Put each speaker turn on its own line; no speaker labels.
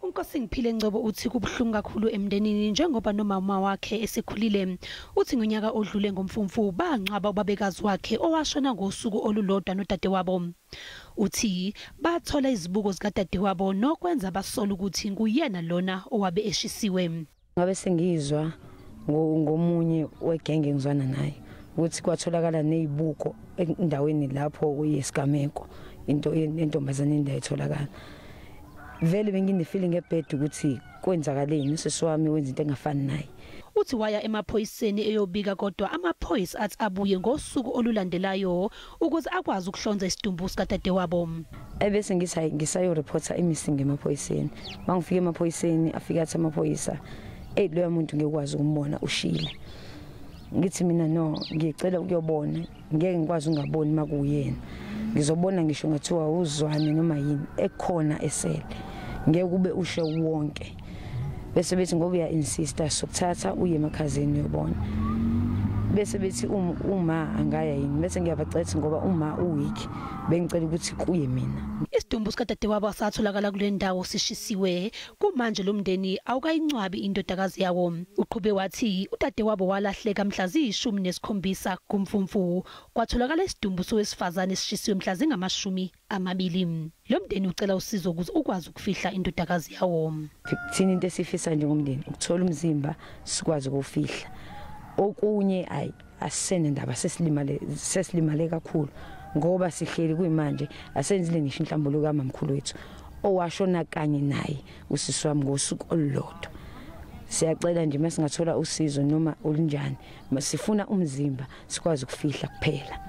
Unkosi Ngiphile Ngcobo uthi kubhlungu kakhulu emndenini njengoba nomama wakhe esekhulile. Uthi ngonyaka odlule ngomfumfu bangcwaba ubabekazi wakhe owashona ngosuku olulodwa nodadewabo. Uthi bathola izibuko zikadadewabo nokwenza basola ukuthi nguyena lona owabe eshisiwe.
Ngabe sengizwa ngomunye wegenge ngizwana naye ukuthi kwatholakala nezibuko endaweni lapho kuyesigameko intombazane indayitholakala. Vele bengine feeling ebed ukuthi kwenzakaleni sesiwami wenza into engafani naye.
Uthi waya emaphoyiseni eyobika kodwa amaphoyisa athi abuye ngosuku olulandelayo ukuze akwazi ukuhlonza isidumbu sikadadewabo.
Ebese ngisayo reporta imissing emaphoyiseni. Mangifika emaphoyiseni afika athi amaphoyisa loya muntu ngekwazi ukumbona ushile. Ngithi mina no ngicela ukuyobona ngeke ngikwazi ungaboni makuyena. Ngizobona ngisho ngathiwa uzwane noma yini ekhona esele ngeke ube ushe wonke bese bethi ngoba uya insista sokuthatha uye emakhazeni uyobona bese bethi uma angaya yini bese ngiyabacetha ngoba uma uweek bengicela ukuthi kuye mina.
Isidumbu sikadadewabo asatholakala kule ndawo sishisiwe kumanje lo mndeni awukayincwabi indodakazi yawo. Uqhube wathi udadewabo walahleka mhla zi-17 kuMfumfu kwatholakala isidumbu sowesifazane esishisiwe mhla zi-20. Lo mndeni ucela usizo ukuze ukwazi ukufihla indodakazi yawo.
Thina into esifisa njengomndeni ukuthola umzimba sikwazi ukufihla. Okunye asene ndaba sesilimale kakhulu ngoba sihleli kuyimanje asenzile ngisho inhlambulo kaMamkhulu wethu owashona kanye naye usisi wami ngosuku olulodwa. Siyacela nje masingathola usizo noma olunjani masifuna umzimba sikwazi ukufihla kuphela.